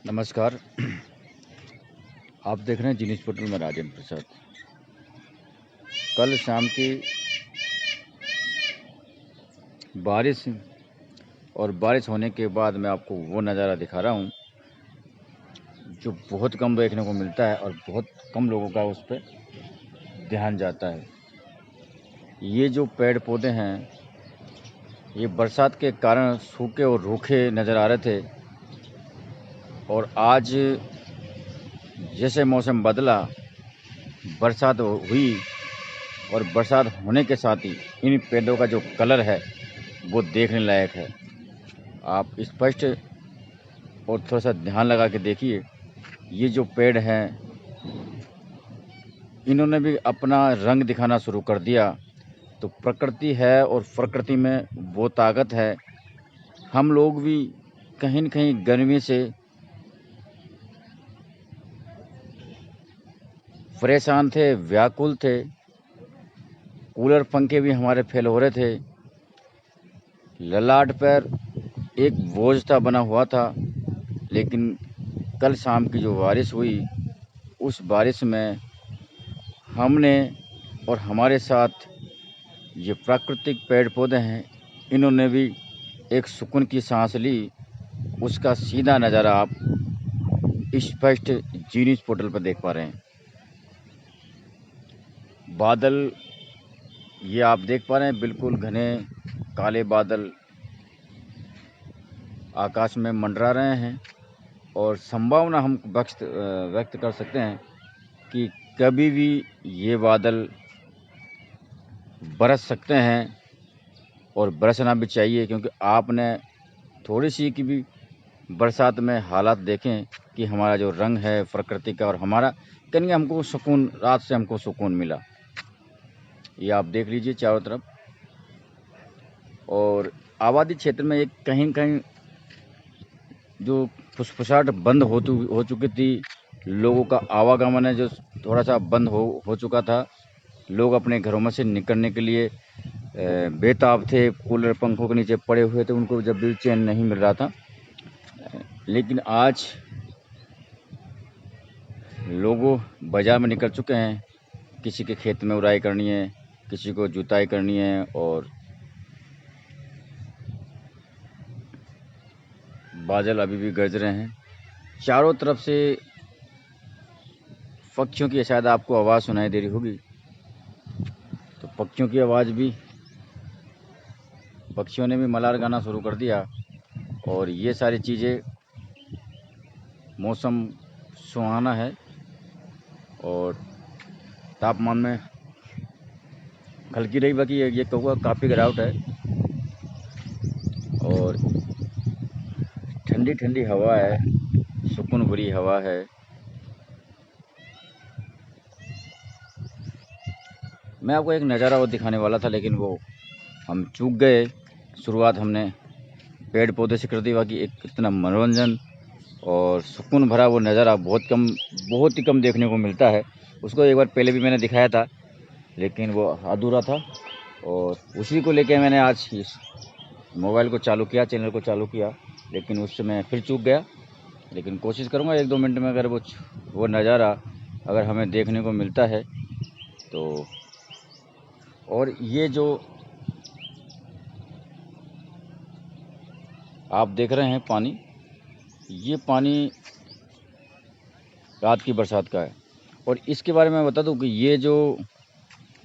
नमस्कार। आप देख रहे हैं जी न्यूज़ पोर्टल में राजेंद्र प्रसाद। कल शाम की बारिश और बारिश होने के बाद मैं आपको वो नज़ारा दिखा रहा हूँ जो बहुत कम देखने को मिलता है और बहुत कम लोगों का उस पर ध्यान जाता है। ये जो पेड़ पौधे हैं ये बरसात के कारण सूखे और रूखे नज़र आ रहे थे, और आज जैसे मौसम बदला, बरसात हुई और बरसात होने के साथ ही इन पेड़ों का जो कलर है वो देखने लायक है। आप स्पष्ट और थोड़ा सा ध्यान लगा के देखिए, ये जो पेड़ हैं इन्होंने भी अपना रंग दिखाना शुरू कर दिया। तो प्रकृति है और प्रकृति में वो ताकत है। हम लोग भी कहीं न कहीं गर्मी से परेशान थे, व्याकुल थे। कूलर पंखे भी हमारे फेल हो रहे थे। ललाट पर एक बोझ सा बना हुआ था, लेकिन कल शाम की जो बारिश हुई, उस बारिश में हमने और हमारे साथ ये प्राकृतिक पेड़ पौधे हैं, इन्होंने भी एक सुकून की सांस ली। उसका सीधा नज़ारा आप स्पष्ट जी न्यूज़ पोर्टल पर देख पा रहे हैं। बादल ये आप देख पा रहे हैं, बिल्कुल घने काले बादल आकाश में मंडरा रहे हैं, और संभावना हम व्यक्त कर सकते हैं कि कभी भी ये बादल बरस सकते हैं, और बरसना भी चाहिए, क्योंकि आपने थोड़ी सी की भी बरसात में हालात देखें कि हमारा जो रंग है प्रकृति का, और हमारा कहीं हमको सुकून, रात से हमको सुकून मिला। ये आप देख लीजिए चारों तरफ। और आबादी क्षेत्र में एक कहीं कहीं जो फुसफुसाहट बंद हो चुकी थी, लोगों का आवागमन है जो थोड़ा सा बंद हो चुका था। लोग अपने घरों में से निकलने के लिए बेताब थे, कूलर पंखों के नीचे पड़े हुए थे, उनको जब भी चैन नहीं मिल रहा था। लेकिन आज लोगों बाज़ार में निकल चुके हैं। किसी के खेत में उराई करनी है, किसी को जुताई करनी है, और बादल अभी भी गरज रहे हैं। चारों तरफ से पक्षियों की शायद आपको आवाज़ सुनाई दे रही होगी। तो पक्षियों ने भी मलार गाना शुरू कर दिया, और ये सारी चीज़ें, मौसम सुहाना है, और तापमान में हल्की रही, बाकी ये कहूँगा काफ़ी गिरावट है, और ठंडी ठंडी हवा है, सुकून भरी हवा है। मैं आपको एक नज़ारा और दिखाने वाला था, लेकिन वो हम चूक गए। शुरुआत हमने पेड़ पौधे से कर दी, बाकी एक इतना मनोरंजन और सुकून भरा वो नज़ारा बहुत ही कम देखने को मिलता है। उसको एक बार पहले भी मैंने दिखाया था, लेकिन वो अधूरा था, और उसी को लेके मैंने आज इस मोबाइल को चालू किया, चैनल को चालू किया, लेकिन उससे मैं फिर चूक गया। लेकिन कोशिश करूँगा 1-2 मिनट में अगर वो नज़ारा अगर हमें देखने को मिलता है तो। और ये जो आप देख रहे हैं पानी, ये पानी रात की बरसात का है। और इसके बारे में बता दूं कि ये जो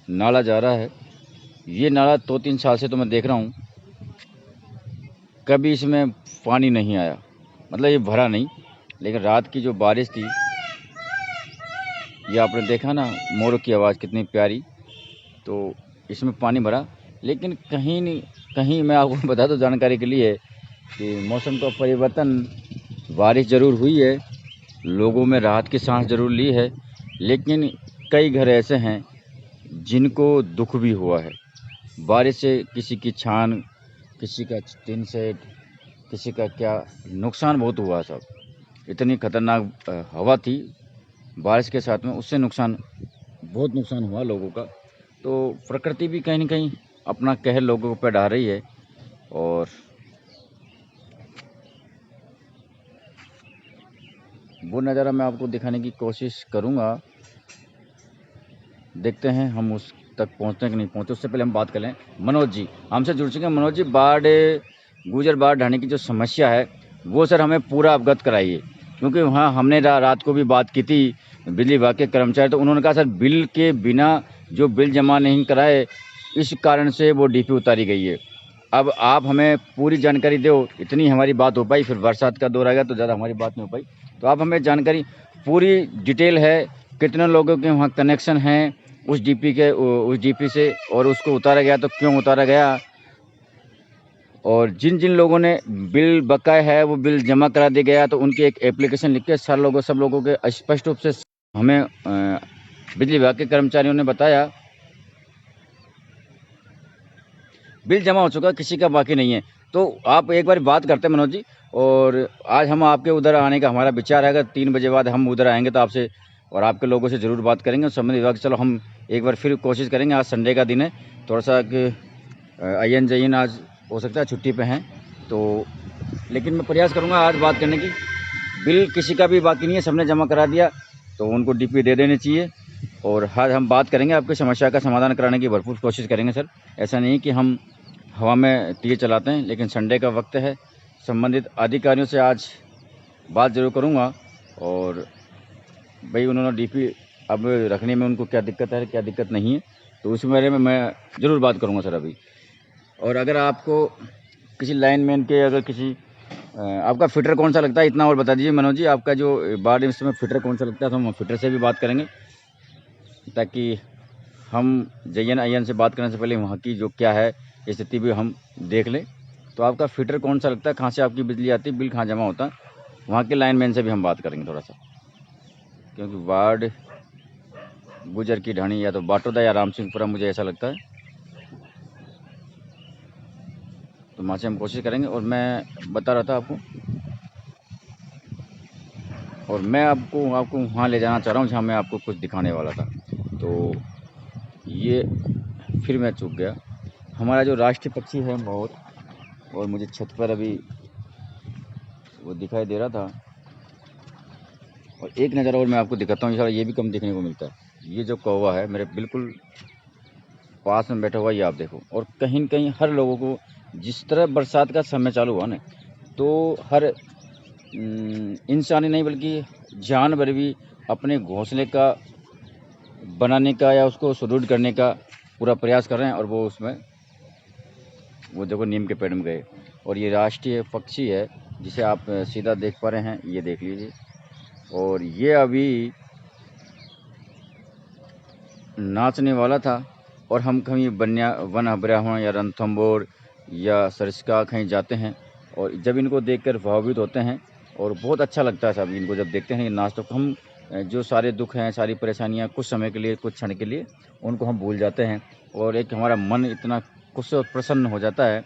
नाला जा रहा है, ये नाला 2-3 साल से तो मैं देख रहा हूँ, कभी इसमें पानी नहीं आया, मतलब ये भरा नहीं। लेकिन रात की जो बारिश थी, ये आपने देखा ना, मोरों की आवाज़ कितनी प्यारी, तो इसमें पानी भरा। लेकिन कहीं नहीं कहीं मैं आपको बता दूं जानकारी के लिए कि मौसम का परिवर्तन, बारिश ज़रूर हुई है, लोगों में राहत की सांस ज़रूर ली है, लेकिन कई घर ऐसे हैं जिनको दुख भी हुआ है बारिश से। किसी की छान, किसी का टिन सेट, किसी का क्या नुकसान बहुत हुआ सब। इतनी खतरनाक हवा थी बारिश के साथ में, उससे बहुत नुकसान हुआ लोगों का। तो प्रकृति भी कहीं न कहीं अपना कहर लोगों पर ढा रही है। और वो नज़ारा मैं आपको दिखाने की कोशिश करूँगा। देखते हैं हम उस तक पहुँचते हैं कि नहीं पहुँचते। उससे पहले हम बात कर लें, मनोज जी हमसे जुड़ चुके हैं। मनोज जी, गुजर बाढ़ ढाने की जो समस्या है वो सर हमें पूरा अवगत कराइए, क्योंकि वहाँ हमने रात को भी बात की थी बिजली विभाग के कर्मचारी, तो उन्होंने कहा सर बिल के बिना जो बिल जमा नहीं कराए, इस कारण से वो डीपी उतारी गई है। अब आप हमें पूरी जानकारी दो, इतनी हमारी बात हो पाई, फिर बरसात का दौर आ गया तो ज़्यादा हमारी बात नहीं हो पाई। तो आप हमें जानकारी पूरी डिटेल है, कितने लोगों के वहाँ कनेक्शन हैं उस डीपी से, और उसको उतारा गया तो क्यों उतारा गया, और जिन जिन लोगों ने बिल बकाया है वो बिल जमा करा दिया गया तो उनकी एक एप्लीकेशन लिख के सब लोगों के स्पष्ट रूप से हमें बिजली विभाग के कर्मचारियों ने बताया बिल जमा हो चुका, किसी का बाकी नहीं है। तो आप एक बार बात करते हैं मनोज जी, और आज हम आपके उधर आने का हमारा विचार है, अगर 3 बजे बाद हम उधर आएंगे तो आपसे और आपके लोगों से ज़रूर बात करेंगे संबंधित विभाग। चलो हम एक बार फिर कोशिश करेंगे, आज संडे का दिन है, थोड़ा सा अयन जयन आज हो सकता है छुट्टी पे हैं, तो लेकिन मैं प्रयास करूंगा आज बात करने की। बिल किसी का भी बाकी नहीं है, सबने जमा करा दिया तो उनको डीपी दे देनी चाहिए। और आज हम बात करेंगे, आपकी समस्या का समाधान कराने की भरपूर कोशिश करेंगे सर। ऐसा नहीं कि हम हवा में तीर चलाते हैं, लेकिन संडे का वक्त है, संबंधित अधिकारियों से आज बात ज़रूर करूँगा, और भाई उन्होंने डीपी अब रखने में उनको क्या दिक्कत है क्या दिक्कत नहीं है, तो उस बारे में मैं ज़रूर बात करूँगा सर अभी। और अगर आपको किसी लाइनमैन के अगर किसी आपका फिटर कौन सा लगता है, इतना और बता दीजिए मनोज जी, आपका जो बाढ़ में फिटर कौन सा लगता है, तो हम फिटर से भी बात करेंगे, ताकि हम जयन अयन से बात करने से पहले वहाँ की जो क्या है स्थिति भी हम देख लें। तो आपका फिटर कौन सा लगता है, कहाँ से आपकी बिजली आती है, बिल कहाँ जमा होता है, वहाँ के लाइनमैन से भी हम बात करेंगे थोड़ा सा, क्योंकि बाढ़ गुजर की ढाणी या तो बाटोदा या राम सिंहपुरा, मुझे ऐसा लगता है, तो वहाँ से हम कोशिश करेंगे। और मैं बता रहा था आपको, और मैं आपको वहाँ ले जाना चाह रहा हूँ जहाँ मैं आपको कुछ दिखाने वाला था। तो ये फिर मैं चूक गया, हमारा जो राष्ट्रीय पक्षी है मोर, और मुझे छत पर अभी वो दिखाई दे रहा था। और एक नज़र और मैं आपको दिखाता हूँ, ये भी कम देखने को मिलता है। ये जो कौवा है मेरे बिल्कुल पास में बैठा हुआ, ये आप देखो। और कहीं न कहीं हर लोगों को, जिस तरह बरसात का समय चालू हुआ ना, तो हर इंसान ही नहीं बल्कि जानवर भी अपने घोंसले का बनाने का या उसको सुदृढ़ करने का पूरा प्रयास कर रहे हैं, और वो उसमें वो देखो नीम के पेड़ में गए। और ये राष्ट्रीय पक्षी है जिसे आप सीधा देख पा रहे हैं, ये देख लीजिए। और ये अभी नाचने वाला था, और हम कहीं वन अभ्यारण्य या रणथंभौर या सरिस्का कहीं जाते हैं, और जब इनको देखकर प्रभावित होते हैं, और बहुत अच्छा लगता है साहब इनको जब देखते हैं ये नाच, तो हम जो सारे दुख हैं, सारी परेशानियां कुछ समय के लिए, कुछ क्षण के लिए उनको हम भूल जाते हैं, और एक हमारा मन इतना खुश और प्रसन्न हो जाता है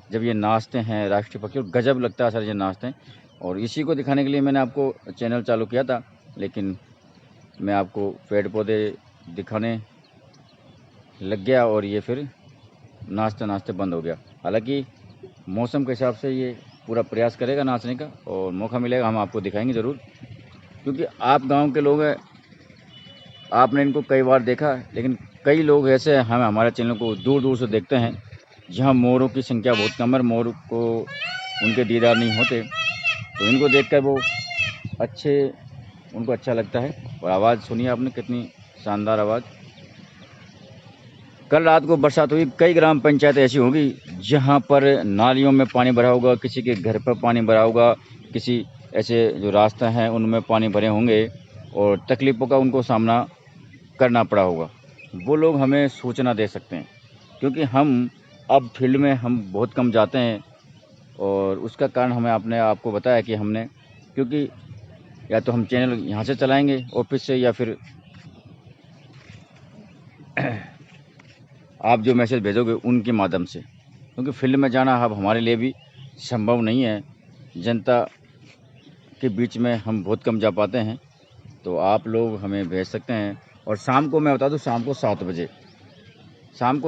जब ये नाचते हैं राष्ट्रीय पक्षी, और गजब लगता है सर ये नाचते हैं। और इसी को दिखाने के लिए मैंने आपको चैनल चालू किया था, लेकिन मैं आपको पेड़ पौधे दिखाने लग गया और ये फिर नाचते नाचते बंद हो गया। हालांकि मौसम के हिसाब से ये पूरा प्रयास करेगा नाचने का, और मौका मिलेगा हम आपको दिखाएंगे ज़रूर, क्योंकि आप गांव के लोग हैं, आपने इनको कई बार देखा, लेकिन कई लोग ऐसे हम हमारे चैनल को दूर दूर से देखते हैं जहां मोरों की संख्या बहुत कम है, मोर को उनके दीदार नहीं होते, तो इनको देखकर वो उनको अच्छा लगता है। और आवाज़ सुनिए आपने, कितनी शानदार आवाज़। कल रात को बरसात हुई, कई ग्राम पंचायत ऐसी होगी जहां पर नालियों में पानी भरा होगा, किसी के घर पर पानी भरा होगा, किसी ऐसे जो रास्ते हैं उनमें पानी भरे होंगे, और तकलीफ़ों का उनको सामना करना पड़ा होगा। वो लोग हमें सूचना दे सकते हैं, क्योंकि हम अब फील्ड में हम बहुत कम जाते हैं, और उसका कारण हमें आपको बताया कि हमने, क्योंकि या तो हम चैनल यहाँ से चलाएंगे ऑफिस से, या फिर आप जो मैसेज भेजोगे उनके माध्यम से, क्योंकि फील्ड में जाना अब हमारे लिए भी संभव नहीं है, जनता के बीच में हम बहुत कम जा पाते हैं, तो आप लोग हमें भेज सकते हैं। और शाम को मैं बता दूं, शाम को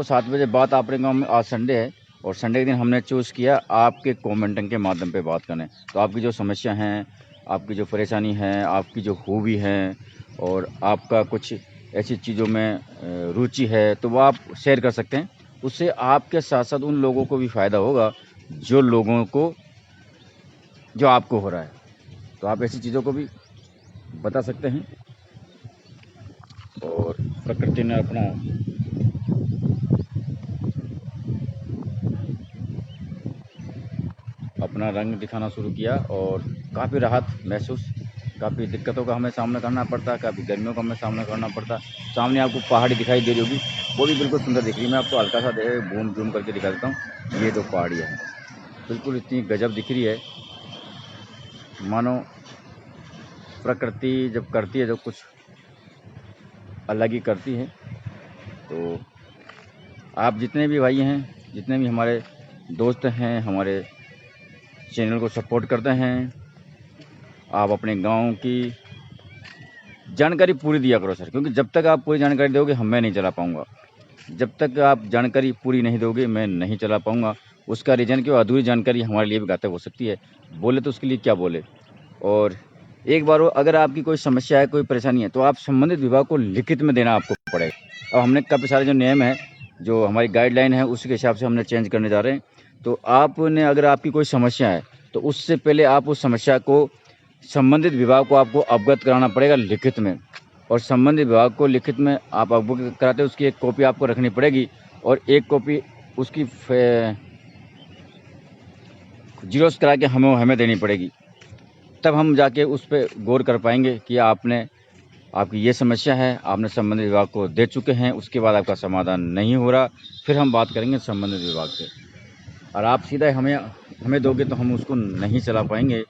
7 बजे बात आपके गाँव में, आज संडे है, और संडे के दिन हमने चूज़ किया आपके कमेंटिंग के माध्यम पे बात करने, तो आपकी जो समस्या हैं, आपकी जो परेशानी है, आपकी जो खूबी है और आपका कुछ ऐसी चीज़ों में रुचि है, तो वो आप शेयर कर सकते हैं। उससे आपके साथ-साथ उन लोगों को भी फ़ायदा होगा, जो आपको हो रहा है। तो आप ऐसी चीज़ों को भी बता सकते हैं। और प्रकृति ने अपना रंग दिखाना शुरू किया और काफ़ी राहत महसूस, काफ़ी दिक्कतों का हमें सामना करना पड़ता, काफ़ी गर्मियों का हमें सामना करना पड़ता। सामने आपको पहाड़ी दिखाई दे रही होगी, वो भी बिल्कुल सुंदर दिख रही है। मैं आपको हल्का सा जूम करके दिखा देता हूँ। ये 2 पहाड़ियाँ हैं, बिल्कुल इतनी गजब दिख रही है, मानो प्रकृति जब करती है, जब कुछ अलग ही करती है। तो आप जितने भी भाई हैं, जितने भी हमारे दोस्त हैं, हमारे चैनल को सपोर्ट करते हैं, आप अपने गांव की जानकारी पूरी दिया करो सर, क्योंकि जब तक आप पूरी जानकारी दोगे मैं नहीं चला पाऊँगा। जब तक आप जानकारी पूरी नहीं दोगे मैं नहीं चला पाऊँगा। उसका रीज़न कि वो अधूरी जानकारी हमारे लिए भी घातक हो सकती है। बोले तो उसके लिए क्या बोले। और एक बार वो अगर आपकी कोई समस्या है, कोई परेशानी है, तो आप संबंधित विभाग को लिखित में देना आपको पड़ेगा। अब हमने काफ़ी सारे जो नियम हैं, जो हमारी गाइडलाइन है, उसी के हिसाब से हमने चेंज करने जा रहे हैं। तो आपने अगर आपकी कोई समस्या है, तो उससे पहले आप उस समस्या को संबंधित विभाग को आपको अवगत कराना पड़ेगा लिखित में। और संबंधित विभाग को लिखित में आप अवगत कराते, उसकी एक कॉपी आपको रखनी पड़ेगी और एक कॉपी उसकी ज़ेरॉक्स करा के हमें देनी पड़ेगी। तब हम जाके उस पे गौर कर पाएंगे कि आपकी ये समस्या है, आपने संबंधित विभाग को दे चुके हैं, उसके बाद आपका समाधान नहीं हो रहा, फिर हम बात करेंगे संबंधित विभाग से। और आप सीधा हमें दोगे तो हम उसको नहीं चला पाएंगे,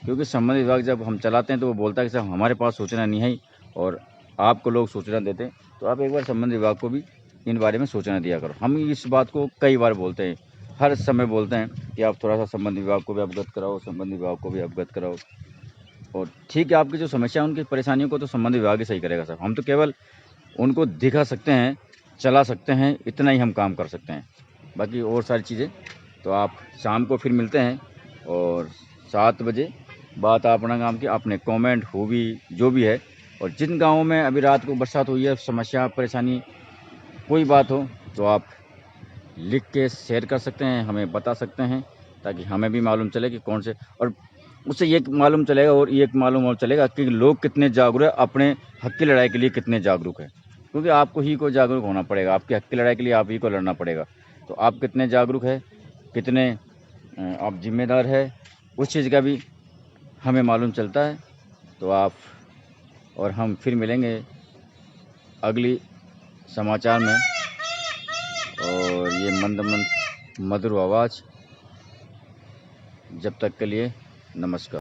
क्योंकि संबंधित विभाग जब हम चलाते हैं तो वो बोलता है कि साहब हमारे पास सूचना नहीं है और आपको लोग सूचना देते हैं। तो आप एक बार संबंधित विभाग को भी इन बारे में सूचना दिया करो। हम इस बात को कई बार बोलते हैं, हर समय बोलते हैं कि आप थोड़ा सा संबंधित विभाग को भी अवगत कराओ, संबंधित विभाग को भी अवगत कराओ। और ठीक है, आपकी जो समस्या है, उनकी परेशानियों को तो संबंधित विभाग ही सही करेगा साहब। हम तो केवल उनको दिखा सकते हैं, चला सकते हैं, इतना ही हम काम कर सकते हैं। बाकी और सारी चीज़ें तो आप शाम को फिर मिलते हैं और 7 बजे बात अपना काम की, आपने कमेंट खूबी जो भी है, और जिन गाँवों में अभी रात को बरसात हुई है, समस्या परेशानी कोई बात हो, तो आप लिख के शेयर कर सकते हैं, हमें बता सकते हैं, ताकि हमें भी मालूम चले कि कौन से, और उससे ये मालूम चलेगा और ये मालूम और चलेगा कि लोग कितने जागरूक हैं, अपने हक की लड़ाई के लिए कितने जागरूक हैं। क्योंकि आपको ही को जागरूक होना पड़ेगा, आपके हक की लड़ाई के लिए आप ही को लड़ना पड़ेगा। तो आप कितने जागरूक हैं, कितने आप जिम्मेदार है, उस चीज़ का भी हमें मालूम चलता है। तो आप और हम फिर मिलेंगे अगली समाचार में। और ये मंद मंद मधुर आवाज़, जब तक के लिए नमस्कार।